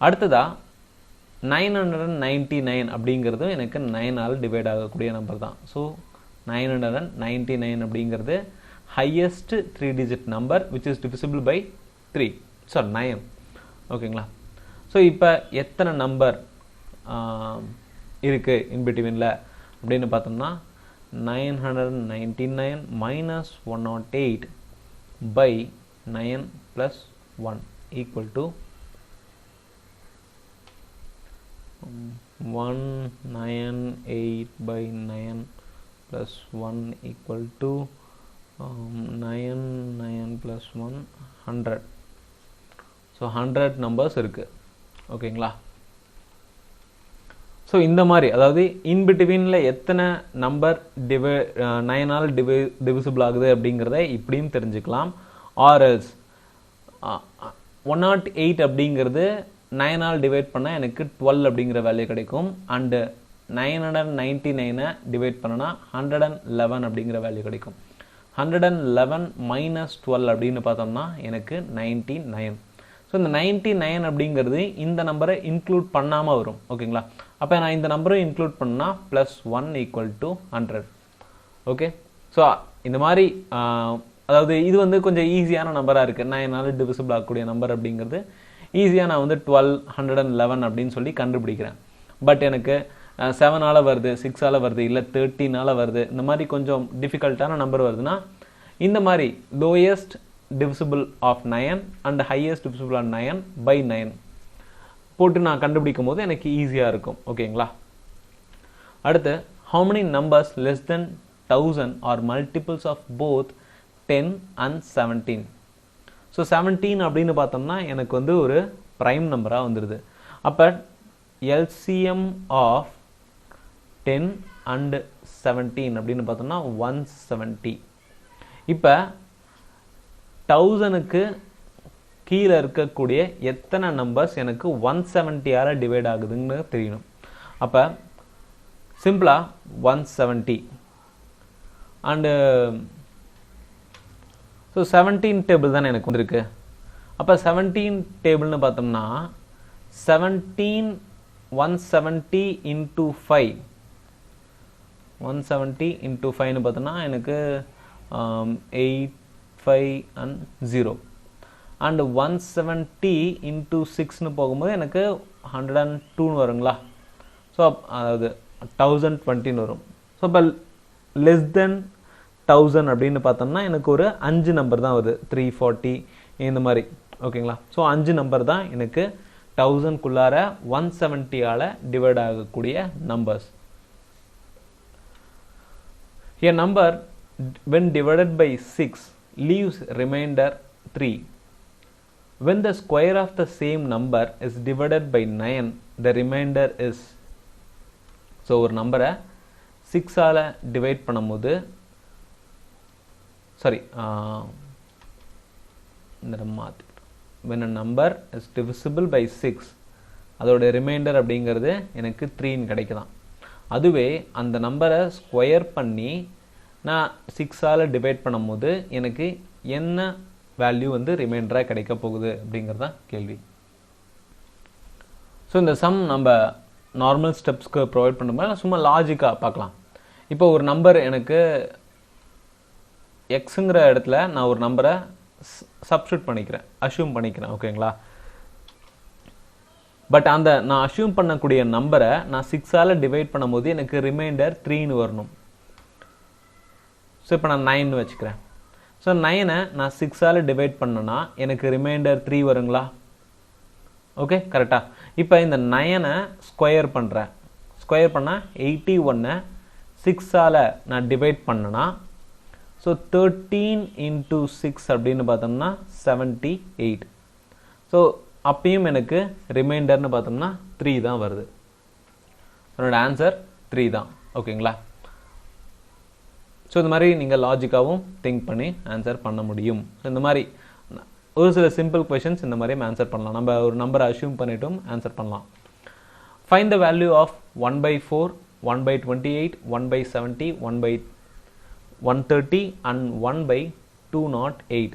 அடுத்ததாக 999 அப்படிங்கிறது எனக்கு 9ஆல் டிவைட் ஆகக்கூடிய நம்பர் தான். ஸோ 999 அப்படிங்கிறது highest 3-digit number which is divisible by 3, so 9. ஓகேங்களா? ஸோ இப்போ எத்தனை நம்பர் இருக்குது இன்பிட்வீனில் அப்படின்னு பார்த்தோம்னா 999 minus 108 by 9 plus 1 equal to 198 by 9 plus 1 equal to 9 plus 1 100. So 100 numbers இருக்குது. ஓகேங்களா? ஸோ இந்த மாதிரி அதாவது இன்பிட்வீனில் எத்தனை நம்பர் 9ஆல் டிவிசிபிள் ஆகுது அப்படிங்கிறத இப்படியும் தெரிஞ்சுக்கலாம். ஆர்எல்ஸ் 108 அப்படிங்கிறது 9ஆல் டிவைட் பண்ணால் எனக்கு 12 அப்படிங்கிற வேல்யூ கிடைக்கும். அண்டு 999 டிவைட் பண்ணனா 111 அப்படிங்கிற வேல்யூ கிடைக்கும். 111 மைனஸ் 12 அப்படின்னு பார்த்தோம்னா எனக்கு 99. ஸோ இந்த 99 அப்படிங்கிறது இந்த நம்பரை இன்க்ளூட் பண்ணாமல் வரும். ஓகேங்களா? அப்போ நான் இந்த நம்பரை இன்க்ளூட் பண்ணால் +1 = 100. ஓகே, ஸோ இந்த மாதிரி அதாவது இது வந்து கொஞ்சம் ஈஸியான நம்பராக இருக்குது. 9ஆல் டிவிசிபிள் ஆகக்கூடிய நம்பர் அப்படிங்கிறது ஈஸியாக நான் வந்து 12, 111 அப்படின்னு சொல்லி கண்டுபிடிக்கிறேன். பட் எனக்கு 7ஆல் வருது, 6ஆல் வருது, இல்லை 13ஆல் வருது, இந்த மாதிரி கொஞ்சம் டிஃபிகல்ட்டான நம்பர் வருதுன்னா இந்த மாதிரி lowest divisible of 9 and highest divisible of 9 by 9 போட்டு நான் கண்டுபிடிக்கும் போது எனக்கு ஈஸியாக இருக்கும். ஓகேங்களா? அடுத்து how many numbers less than 1000 are multiples of both 10 and 17? So 17 அப்படின்னு பார்த்தோம்னா எனக்கு வந்து ஒரு ப்ரைம் நம்பராக வந்துடுது. அப்போ LCM of 10 and 17 அப்படின்னு பார்த்தோம்னா 170. இப்போ 1000க்கு கீழே இருக்கக்கூடிய எத்தனை நம்பர்ஸ் எனக்கு 170ஆல் டிவைட் ஆகுதுன்னு தெரியணும். அப்போ சிம்பிளாக 170 அண்டு ஸோ 17 டேபிள் தானே எனக்கு வந்துருக்கு. அப்போ 17 டேபிள்னு பார்த்தோம்னா 170 into 5 into 5னு பார்த்தோம்னா எனக்கு 8, 5 and 0 and 170 into 6னு போகும்போது எனக்கு 102 வருங்களா? ஸோ அதாவது 1020 வரும். ஸோ இப்போ லெஸ் தென் 1000 அப்படின்னு பார்த்தோம்னா எனக்கு ஒரு 5 நம்பர் தான் வருது, 340 இந்த மாதிரி. ஓகேங்களா? ஸோ 5 நம்பர் தான் எனக்கு 1000க்குள்ளார 170ஆல் டிவைட் ஆகக்கூடிய numbers. A number when divided by 6 leaves remainder 3. When the square of the same number is divided by 9, the remainder is. So ஒரு நம்பரை 6ஆல் டிவைட் பண்ணும்போது when a number is divisible by 6 அதோட reminder அப்படிங்கிறது எனக்கு 3ன்னு கிடைக்குதான். அதுவே அந்த நம்பரை ஸ்கொயர் பண்ணி நான் 6ஆல் டிவைட் பண்ணும்போது எனக்கு என்ன வேல்யூ வந்து ரிமைண்டராக கிடைக்க போகுது அப்படிங்கிறது தான் கேள்வி. ஸோ இந்த சம் நம்ம நார்மல் ஸ்டெப்ஸ்க்கு ப்ரொவைட் பண்ணும்போது சும்மா லாஜிக்காக பார்க்கலாம். இப்போ ஒரு நம்பர் எனக்கு எக்ஸுங்கிற இடத்துல நான் ஒரு நம்பரை சப்ஸ்டியூட் பண்ணிக்கிறேன், அஷ்யூம் பண்ணிக்கிறேன். ஓகேங்களா? பட் அந்த நான் அஷ்யூம் பண்ணக்கூடிய நம்பரை நான் 6ஆல் டிவைட் பண்ணும்போது எனக்கு ரிமைண்டர் 3ன்னு வரணும். ஸோ இப்போ நான் 9 வச்சுக்கிறேன். ஸோ 9ஐ நான் 6ஆல் டிவைட் பண்ணேன்னா எனக்கு ரிமைண்டர் 3 வருங்களா? ஓகே, கரெக்டாக. இப்போ இந்த 9ஐ ஸ்கொயர் பண்ணுறேன். ஸ்கொயர் பண்ணால் 81ஐ 6ஆல் நான் டிவைட் பண்ணேன்னா ஸோ 13 into 6 அப்படின்னு பார்த்தோம்னா 78. ஸோ அப்பயும் எனக்கு ரிமைண்டர்னு பார்த்தோம்னா 3 தான் வருது. என்னோட ஆன்சர் 3 தான். ஓகேங்களா? ஸோ இந்த மாதிரி நீங்கள் லாஜிக்காகவும் திங்க் பண்ணி ஆன்சர் பண்ண முடியும். ஸோ இந்த மாதிரி ஒரு சில சிம்பிள் கொஷின்ஸ் இந்த மாதிரி ஆன்சர் பண்ணலாம். நம்ம ஒரு நம்பரை அஷ்யூம் பண்ணிட்டும் ஆன்சர் பண்ணலாம். Find the value of 1/4, 1/28, 1/70, 1/130 and 1/208.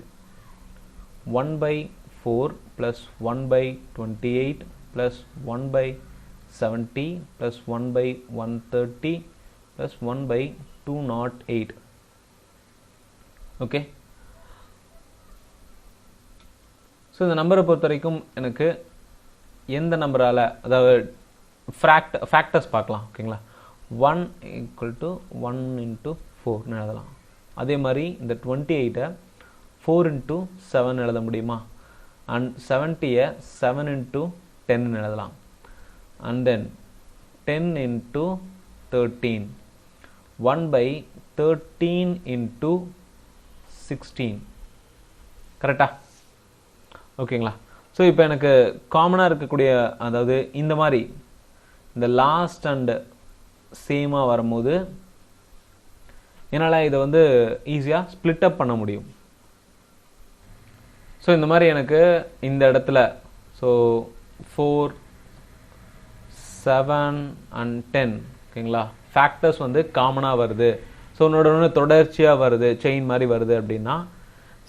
1/4 plus 1/28 plus 1/70 plus 1/130 plus 1/208. Okay, so இந்த நம்பரை பொறுத்த வரைக்கும் எனக்கு எந்த நம்பரால், அதாவது ஃபேக்டர்ஸ் பார்க்கலாம். ஓகேங்களா? 1 = 1 into 4 எழுதலாம். அதே மாதிரி இந்த 28ஐ 4 into 7 எழுத முடியுமா? அண்ட் 70ஐ 7 into 10 எழுதலாம். And then 10 into 13, 1/13 into 16. கரெக்டா? ஓகேங்களா? ஸோ இப்போ எனக்கு காமனாக இருக்கக்கூடிய, அதாவது இந்த மாதிரி இந்த லாஸ்ட் அண்ட் சேமாக வரும்போது என்னால் இதை வந்து ஈஸியாக ஸ்ப்ளிட் அப் பண்ண முடியும். ஸோ இந்த மாதிரி எனக்கு இந்த இடத்துல ஸோ 4, 7 and 10 ஓகேங்களா ஃபேக்டர்ஸ் வந்து காமனாக வருது. ஸோ ஒன்று தொடர்ச்சியாக வருது, செயின் மாதிரி வருது அப்படின்னா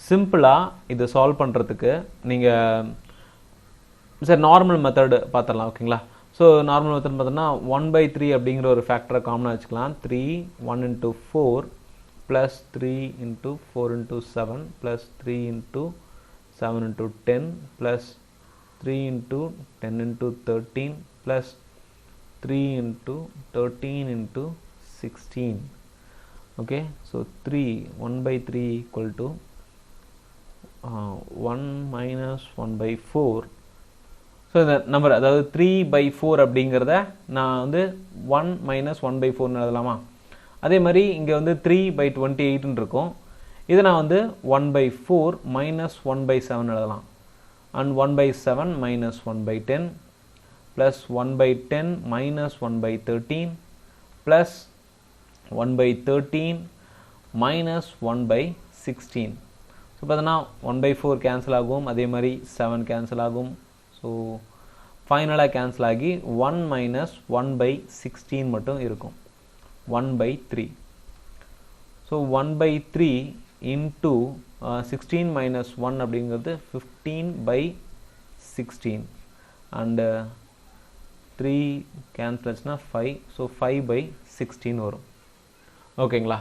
சிம்பிளாக இதை சால்வ் பண்ணுறதுக்கு நீங்கள் சரி நார்மல் மெத்தடு பார்த்துடலாம். ஓகேங்களா ஸோ நார்மல் மெத்தட் பார்த்தோன்னா 1/3 அப்படிங்கிற ஒரு ஃபேக்டரை காமனாக வச்சுக்கலாம். 3 1 into 4 plus 3 into 4 into 7 plus 3 into 7 into 10 plus 3 into 10 into 13 plus 3 into 13 into 16. Okay, so 1/3 equal to 1 minus 1/4. So இந்த நம்பர் அதாவது 3/4 அப்படிங்கிறத நான் வந்து 1 minus 1/4 எழுதலாமா? அதே மாதிரி இங்கே வந்து 3/28 இருக்கும். இதை நான் வந்து 1/4 minus 1/7 எழுதலாம். And 1/7 minus 1/10 plus 1/10 minus 1/13 plus 1/13 minus 1/16. So பார்த்தோன்னா 1/4 கேன்சல் ஆகும், அதே மாதிரி 7 கேன்சல் ஆகும். ஸோ ஃபைனலாக கேன்சல் ஆகி 1 minus 1/16 மட்டும் இருக்கும். 1/3. ஸோ 1/3 into 16 minus 1 அப்படிங்கிறது 15/16 and 3 கேன்சல் ஆச்சுன்னா 5. ஸோ 5/16 வரும். ஓகேங்களா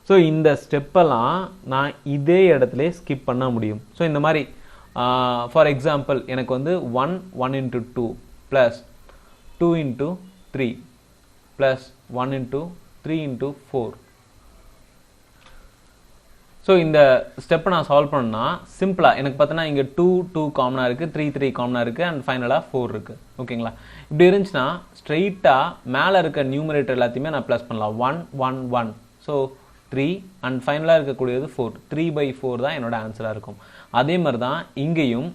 ஸோ இந்த ஸ்டெப்பெல்லாம் நான் இதே இடத்துல ஸ்கிப் பண்ண முடியும். ஸோ இந்த மாதிரி ஃபார் எக்ஸாம்பிள் எனக்கு வந்து 1 into 2 plus 2 into 3 plus 1 into 3 into 4. So இந்த ஸ்டெப்பை நான் சால்வ் பண்ணா சிம்பிளாக எனக்கு பார்த்தோன்னா இங்கே 2 காமனாக இருக்குது, 3 காமனாக இருக்குது அண்ட் ஃபைனலாக 4 இருக்குது. ஓகேங்களா இப்படி இருந்துச்சுன்னா ஸ்ட்ரெயிட்டாக மேலே இருக்க நியூமரேட்டர் எல்லாத்தையுமே நான் ப்ளஸ் பண்ணலாம். 1 1 1 ஸோ 3 அண்ட் ஃபைனலாக இருக்கக்கூடியது 4. 3/4 தான் என்னோட ஆன்சராக இருக்கும். அதே மாதிரி தான் இங்கேயும்.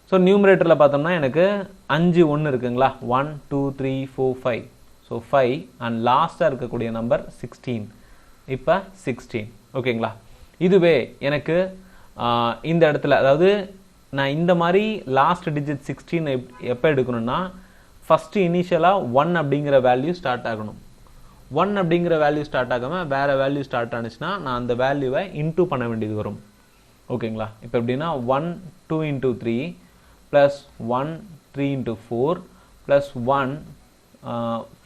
ஸோ நியூமரேட்டரில் பார்த்தோம்னா எனக்கு 5 1 இருக்குங்களா, 1 2 3 4 5. ஸோ 5 அண்ட் லாஸ்ட்டாக இருக்கக்கூடிய நம்பர் 16. இப்போ 16. ஓகேங்களா இதுவே எனக்கு இந்த இடத்துல அதாவது நான் இந்த மாதிரி லாஸ்ட் டிஜிட் 16 எப்போ எடுக்கணும்னா ஃபஸ்ட்டு இனிஷியலாக 1 அப்படிங்கிற வேல்யூ ஸ்டார்ட் ஆகணும். 1 அப்படிங்கிற வேல்யூ ஸ்டார்ட் ஆகாமல் வேறு வேல்யூ ஸ்டார்ட் ஆனிச்சுன்னா நான் அந்த வேல்யூவை இன்டூ பண்ண வேண்டியது வரும். ஓகேங்களா இப்போ எப்படின்னா 1 2 into 3 plus 1 3 into 4 plus 1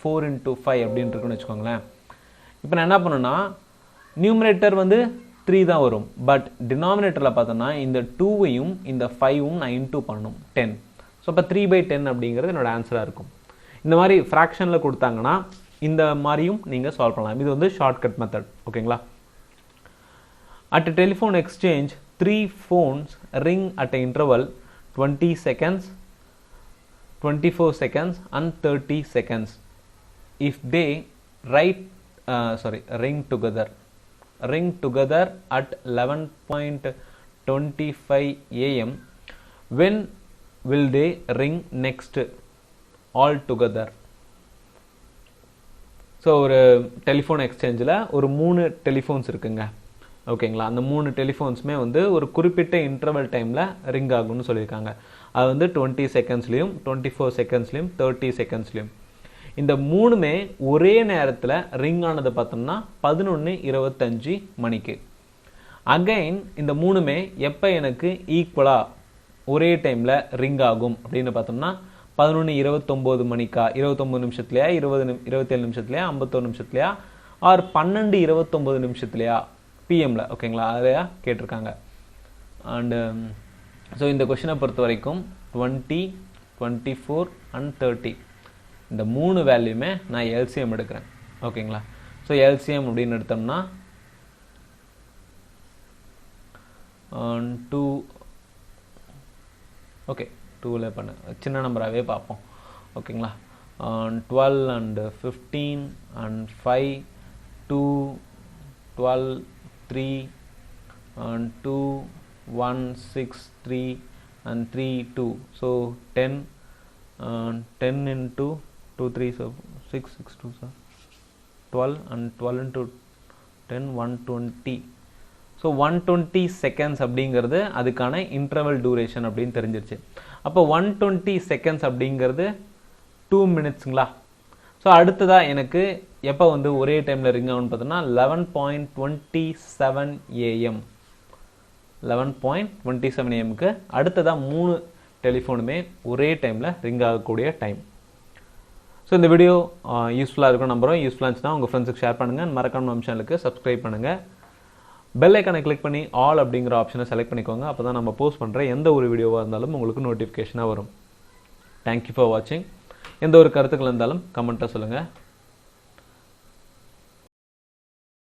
4 into 5 அப்படின்னு இருக்குன்னு வச்சுக்கோங்களேன். இப்போ நான் என்ன பண்ணுன்னா நியூமரேட்டர் வந்து 3 தான் வரும், பட் டினாமினேட்டரில் பார்த்தோன்னா இந்த 2வையும் இந்த 5வும் நான் இன்டூ பண்ணணும் 10. ஸோ இப்போ 3/10 அப்படிங்கிறது என்னோட ஆன்சராக இருக்கும். இந்த மாதிரி ஃப்ராக்ஷனில் கொடுத்தாங்கன்னா இந்த மாதிரியும் நீங்கள் சால்வ் பண்ணலாம். இது வந்து ஷார்ட்கட் மெத்தட். ஓகேங்களா at a telephone exchange 3 phones ring at an interval 20 seconds, 24 seconds and 30 seconds. If they ring together at 11:25 a.m. when will they ring next all together? So ஒரு டெலிஃபோன் எக்ஸ்சேஞ்சில் ஒரு 3 telephones இருக்குங்க. ஓகேங்களா அந்த 3 டெலிஃபோன்ஸுமே வந்து ஒரு குறிப்பிட்ட இன்டர்வல் டைமில் ரிங் ஆகும்னு சொல்லியிருக்காங்க. அது வந்து 20 செகண்ட்ஸ்லையும் 24 செகண்ட்ஸ்லையும் 30 செகண்ட்ஸ்லையும். இந்த 3மே ஒரே நேரத்தில் ரிங் ஆனது பார்த்தோம்னா 11:25 மணிக்கு. அகைன் இந்த 3மே எப்போ எனக்கு ஈக்குவலாக ஒரே டைமில் ரிங் ஆகும் அப்படின்னு பார்த்தோம்னா 11:29 மணிக்கா, 29 நிமிஷத்துலையா, 27 நிமிஷத்துலையா, 51 நிமிஷத்துலையா, ஆர் 12:29 நிமிஷத்துலையா பிஎம்ல. ஓகேங்களா அதையா கேட்டிருக்காங்க. அண்டு ஸோ இந்த கொஷினை பொறுத்த வரைக்கும் 20, 24 and 30 இந்த 3 வேல்யூமே நான் எல்சிஎம் எடுக்கிறேன். ஓகேங்களா ஸோ எல்சிஎம் அப்படின்னு எடுத்தோம்னா 2 ஓகே 2ல் பண்ண சின்ன நம்பராகவே பார்ப்போம். ஓகேங்களா 12 and 15 and 5 2 12 3 and 2 1 6 3 and 3 2. So 10 into 2 3 so 6 6 2 so 12 and 12 into 10 120. So 120 seconds அப்படிங்கிறது அதுக்கான இன்டர்வல் டூரேஷன் அப்படின்னு தெரிஞ்சிருச்சு. அப்போ 120 செகண்ட்ஸ் அப்படிங்கிறது 2 மினிட்ஸுங்களா. ஸோ அடுத்ததாக எனக்கு எப்போ வந்து ஒரே டைமில் ரிங் ஆகும்னு பார்த்தோன்னா 11:27 AM 11:27 AMக்கு அடுத்ததாக 3 டெலிஃபோனுமே ஒரே டைமில் ரிங் ஆகக்கூடிய டைம். ஸோ இந்த வீடியோ யூஸ்ஃபுல்லாக இருக்கும் நம்புகிறோம். யூஸ்ஃபுல்லாக இருந்துச்சுன்னா உங்கள் ஃப்ரெண்ட்ஸுக்கு ஷேர் பண்ணுங்கள். மறக்காம நம்ம சேனலுக்கு சப்ஸ்கிரைப் பண்ணுங்கள். பெல் ஐக்கானை கிளிக் பண்ணி ஆல் அப்படிங்கிற ஆப்ஷனை செலக்ட் பண்ணிக்கோங்க. அப்போ தான் நம்ம போஸ்ட் பண்ணுற எந்த ஒரு வீடியோவாக இருந்தாலும் உங்களுக்கு நோட்டிஃபிகேஷனாக வரும். தேங்க்யூ ஃபார் வாட்சிங். எந்த ஒரு கருத்துக்கள் இருந்தாலும் கமெண்ட்டாக சொல்லுங்கள்.